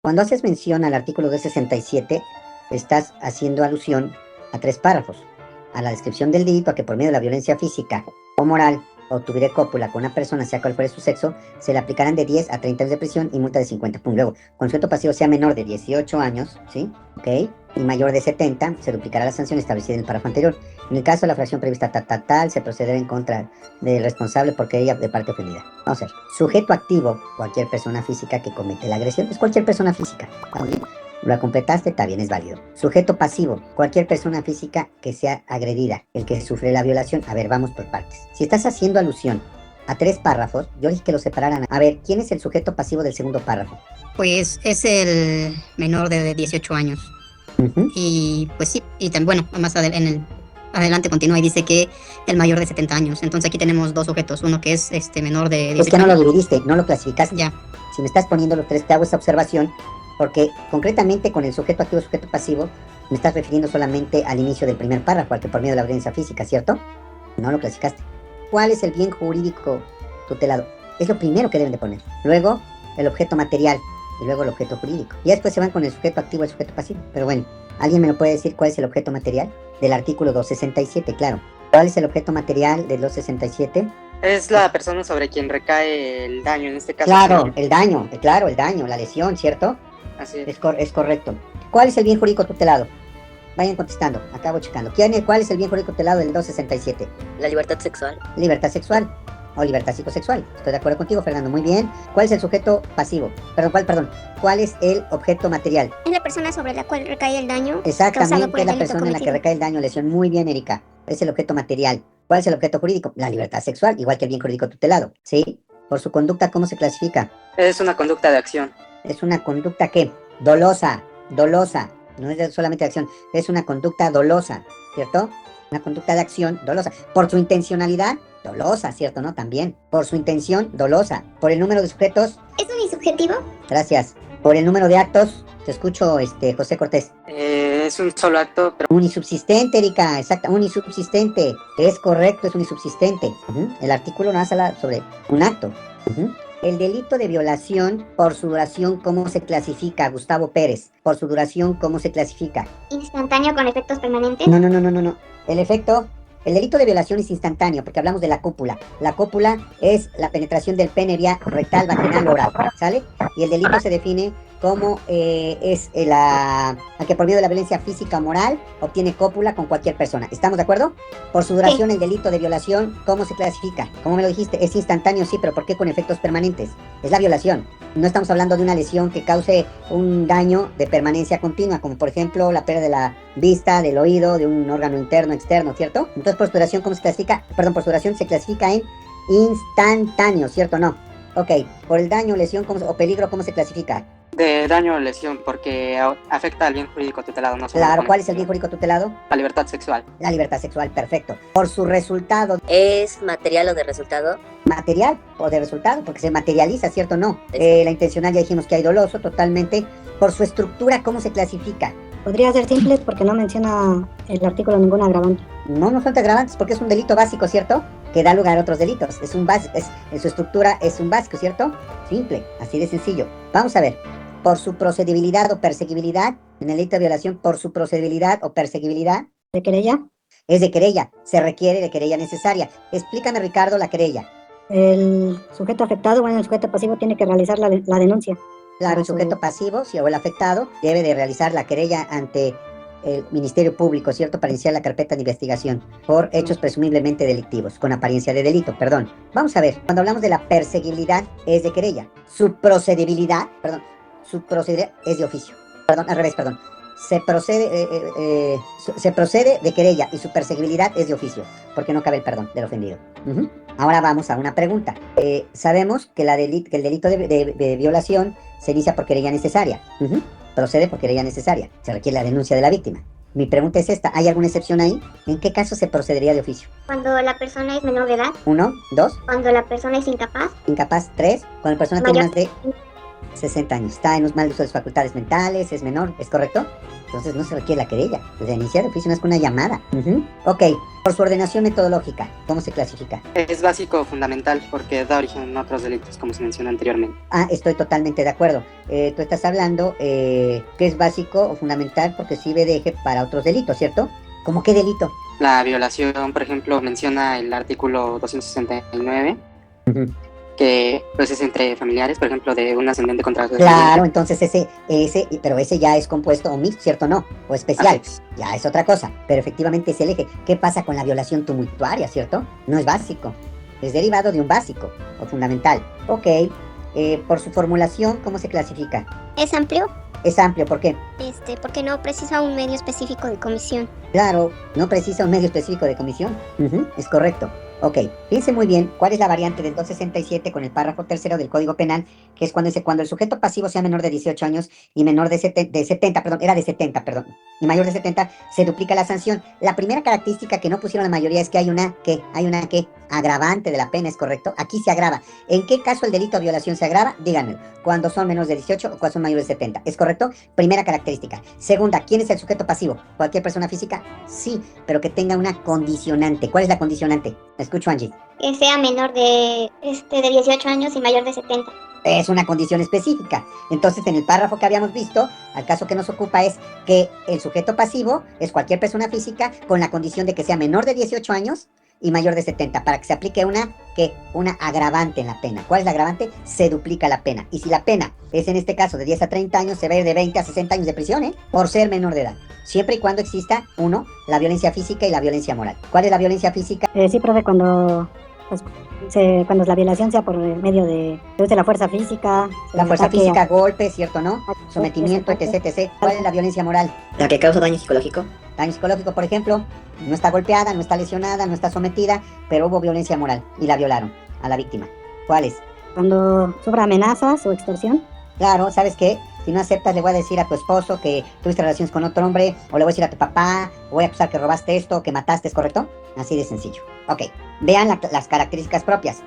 Cuando haces mención al artículo 267, estás haciendo alusión a tres párrafos. A la descripción del delito a que por medio de la violencia física o moral o tuviera cópula con una persona, sea cual fuere su sexo, se le aplicarán de 10 a 30 años de prisión y multa de 50. Pum. Luego, cuando el sujeto pasivo sea menor de 18 años, ¿sí? ¿Ok? Y mayor de 70, se duplicará la sanción establecida en el párrafo anterior. En el caso de la fracción prevista tal, se procederá en contra del responsable porque ella de parte ofendida. Vamos a ver. Sujeto activo, cualquier persona física que comete la agresión, es cualquier persona física. ¿Está bien? Lo completaste, está bien, es válido. Sujeto pasivo, cualquier persona física que sea agredida, el que sufre la violación. A ver, vamos por partes. Si estás haciendo alusión a tres párrafos, yo dije que los separaran. A ver, ¿quién es el sujeto pasivo del segundo párrafo? Pues es el menor de 18 años. Y pues sí, y también, bueno, en el adelante continúa y dice que el mayor de 70 años. Entonces aquí tenemos dos sujetos, uno que es menor de 18 Es que no lo años. dividiste, no lo clasificaste. Ya. Si me estás poniendo los tres, te hago esa observación, porque concretamente con el sujeto activo y sujeto pasivo, me estás refiriendo solamente al inicio del primer párrafo, al que por medio de la violencia física, ¿cierto? No lo clasificaste. ¿Cuál es el bien jurídico tutelado? Es lo primero que deben de poner. Luego, el objeto material, y luego el objeto jurídico. Y después se van con el sujeto activo y el sujeto pasivo. Pero bueno, ¿alguien me lo puede decir cuál es el objeto material? Del artículo 267, claro. ¿Cuál es el objeto material del 267? Es la persona sobre quien recae el daño, en este caso. Claro, el daño, claro, el daño, la lesión, ¿cierto? Así es. Es correcto. ¿Cuál es el bien jurídico tutelado? Vayan contestando, acabo checando. ¿Cuál es el bien jurídico tutelado del 267? La libertad sexual. Libertad sexual o libertad psicosexual. Estoy de acuerdo contigo, Fernando, muy bien. ¿Cuál es el sujeto pasivo? ¿Cuál es el objeto material? Es la persona sobre la cual recae el daño. Exactamente, es la persona en la que recae el daño, lesión. Muy bien, Erika. Es el objeto material. ¿Cuál es el objeto jurídico? La libertad sexual, igual que el bien jurídico tutelado. ¿Sí? Por su conducta, ¿cómo se clasifica? Es una conducta de acción. Es una conducta ¿qué? Dolosa. No es solamente de acción, es una conducta dolosa, ¿cierto? Una conducta de acción dolosa. Por su intencionalidad, dolosa, ¿cierto? ¿No? También. Por su intención, dolosa. Por el número de sujetos. ¿Es unisubjetivo? Gracias. Por el número de actos. Te escucho, José Cortés. Es un solo acto, pero... Unisubsistente, Erika, exacto, unisubsistente. Es correcto, es unisubsistente. El artículo nos habla sobre un acto. El delito de violación, por su duración, ¿cómo se clasifica, Gustavo Pérez? Por su duración, ¿cómo se clasifica? ¿Instantáneo con efectos permanentes? No. El delito de violación es instantáneo, porque hablamos de la cópula. La cópula es la penetración del pene vía rectal, vaginal o oral, ¿sale? Y el delito se define como a que por medio de la violencia física o moral obtiene cópula con cualquier persona. ¿Estamos de acuerdo? Por su duración, el delito de violación, ¿cómo se clasifica? ¿Cómo me lo dijiste? Es instantáneo, sí, pero ¿por qué con efectos permanentes? Es la violación. No estamos hablando de una lesión que cause un daño de permanencia continua, como por ejemplo la pérdida de la vista, del oído, de un órgano interno, externo, ¿cierto? Entonces, por su duración, ¿cómo se clasifica? Perdón, por su duración se clasifica en instantáneo, ¿cierto o no? Ok, por el daño, lesión o peligro, ¿cómo se clasifica? De daño o lesión, porque afecta al bien jurídico tutelado, no solo. Claro, ¿cuál es el bien jurídico tutelado? La libertad sexual. La libertad sexual, perfecto. Por su resultado. ¿Es material o de resultado? Material o de resultado, porque se materializa, ¿cierto o no? La intencional ya dijimos que hay doloso, totalmente. Por su estructura, ¿cómo se clasifica? Podría ser simple porque no menciona el artículo ningún agravante. No son agravantes porque es un delito básico, ¿cierto? Que da lugar a otros delitos. Es un básico, en su estructura es un básico, ¿cierto? Simple, así de sencillo. Vamos a ver. Por su procedibilidad o perseguibilidad, en el delito de violación, por su procedibilidad o perseguibilidad. ¿De querella? Es de querella, se requiere de querella necesaria. Explícame, Ricardo, la querella. El sujeto afectado, el sujeto pasivo tiene que realizar la denuncia. Claro, el sujeto pasivo, si o el afectado, debe de realizar la querella ante el Ministerio Público, ¿cierto? Para iniciar la carpeta de investigación por hechos presumiblemente delictivos, con apariencia de delito, perdón. Vamos a ver, cuando hablamos de la perseguibilidad, es de querella. Su procedibilidad es de oficio. Se procede de querella y su perseguibilidad es de oficio, porque no cabe el perdón del ofendido. Ahora vamos a una pregunta. Sabemos que el delito de violación se inicia por querella necesaria. Procede por querella necesaria. Se requiere la denuncia de la víctima. Mi pregunta es esta, ¿hay alguna excepción ahí? ¿En qué caso se procedería de oficio? Cuando la persona es menor de edad. 1, 2. Cuando la persona es incapaz. Incapaz, 3. Cuando la persona tiene más de 60 años. Está en un mal uso de sus facultades mentales, es menor, ¿es correcto? Entonces no se requiere la querella. Desde iniciar de oficio no es con una llamada. Ok, por su ordenación metodológica, ¿cómo se clasifica? Es básico fundamental porque da origen a otros delitos, como se mencionó anteriormente. Estoy totalmente de acuerdo. Tú estás hablando que es básico o fundamental porque sirve de eje para otros delitos, ¿cierto? ¿Cómo qué delito? La violación, por ejemplo, menciona el artículo 269, que pues es entre familiares, por ejemplo, de un ascendente contra su Claro, entonces pero ese ya es compuesto o mixto, ¿cierto? No, o especial, ya es otra cosa, pero efectivamente es el eje. ¿Qué pasa con la violación tumultuaria, cierto? No es básico, es derivado de un básico o fundamental. Ok, por su formulación, ¿cómo se clasifica? Es amplio, Es amplio, ¿por qué? porque no precisa un medio específico de comisión. Claro, no precisa un medio específico de comisión. Es correcto. Ok, piense muy bien cuál es la variante del 267 con el párrafo tercero del Código Penal, que es cuando dice, cuando el sujeto pasivo sea menor de 18 años y menor de 70, y mayor de 70, se duplica la sanción. La primera característica que no pusieron la mayoría es que hay una agravante de la pena, ¿es correcto? Aquí se agrava. ¿En qué caso el delito de violación se agrava? Díganme, cuando son menores de 18 o cuando son mayores de 70, ¿es correcto? Primera característica. Segunda, ¿quién es el sujeto pasivo? ¿Cualquier persona física? Sí, pero que tenga una condicionante. ¿Cuál es la condicionante? Escucho, Angie. Que sea menor de 18 años y mayor de 70. Es una condición específica. Entonces, en el párrafo que habíamos visto, al caso que nos ocupa es que el sujeto pasivo es cualquier persona física con la condición de que sea menor de 18 años y mayor de 70, para que se aplique una agravante en la pena. ¿Cuál es la agravante? Se duplica la pena. Y si la pena es en este caso de 10 a 30 años, se va a ir de 20 a 60 años de prisión, por ser menor de edad. Siempre y cuando exista, uno, la violencia física y la violencia moral. ¿Cuál es la violencia física? Sí, profe, cuando la violación sea por medio de la fuerza física. La fuerza física, golpe, ¿cierto, no? Sometimiento, etc. ¿Cuál es la violencia moral? La que causa daño psicológico. Daño psicológico, por ejemplo, no está golpeada, no está lesionada, no está sometida, pero hubo violencia moral y la violaron a la víctima. ¿Cuál es? Cuando sufra amenazas o extorsión. Claro, ¿sabes qué? Si no aceptas, le voy a decir a tu esposo que tuviste relaciones con otro hombre, o le voy a decir a tu papá, o voy a acusar que robaste esto, que mataste, ¿es correcto? Así de sencillo. Ok, vean las características propias.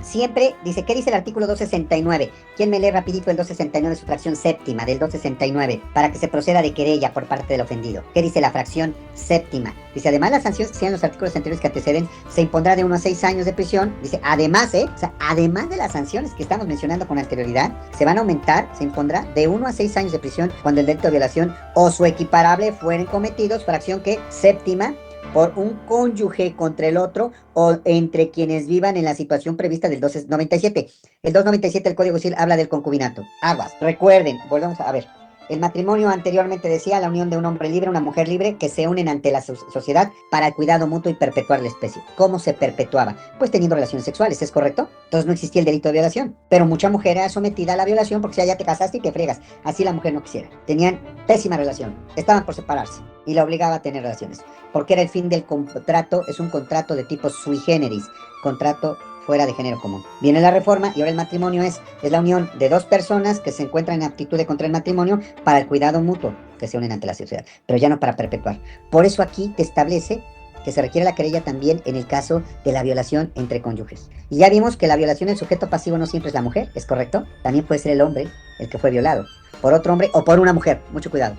Siempre dice, ¿qué dice el artículo 269? ¿Quién me lee rapidito el 269, su fracción séptima del 269, para que se proceda de querella por parte del ofendido? ¿Qué dice la fracción séptima? Dice, además las sanciones que sean los artículos anteriores que anteceden, se impondrá de 1 a 6 años de prisión. Dice, además, o sea, además de las sanciones que estamos mencionando con anterioridad, se van a aumentar, se impondrá de 1 a 6 años de prisión cuando el delito de violación o su equiparable fueren cometidos, fracción que séptima, por un cónyuge contra el otro o entre quienes vivan en la situación prevista del 297. El 297 del Código Civil habla del concubinato. Aguas, recuerden, volvemos a ver. El matrimonio anteriormente decía la unión de un hombre libre, una mujer libre, que se unen ante la sociedad para el cuidado mutuo y perpetuar la especie. ¿Cómo se perpetuaba? Pues teniendo relaciones sexuales, ¿es correcto? Entonces no existía el delito de violación. Pero mucha mujer era sometida a la violación porque ya te casaste y te fregas. Así la mujer no quisiera. Tenían pésima relación. Estaban por separarse. Y la obligaba a tener relaciones. Porque era el fin del contrato, es un contrato de tipo sui generis. Contrato fuera de género común. Viene la reforma y ahora el matrimonio es la unión de dos personas que se encuentran en aptitud de contraer matrimonio para el cuidado mutuo, que se unen ante la sociedad, pero ya no para perpetuar. Por eso aquí te establece que se requiere la querella también en el caso de la violación entre cónyuges. Y ya vimos que la violación del sujeto pasivo no siempre es la mujer, ¿es correcto? También puede ser el hombre el que fue violado, por otro hombre o por una mujer. Mucho cuidado.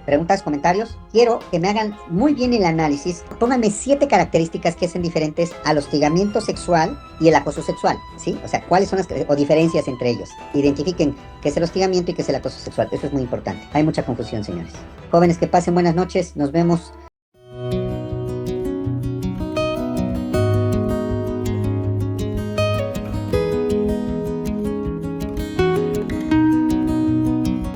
Preguntas, comentarios. Quiero que me hagan muy bien el análisis. Pónganme 7 características que hacen diferentes al hostigamiento sexual y el acoso sexual, ¿sí? O sea, cuáles son las diferencias entre ellos. Identifiquen qué es el hostigamiento y qué es el acoso sexual. Eso es muy importante. Hay mucha confusión, señores. Jóvenes, que pasen buenas noches. Nos vemos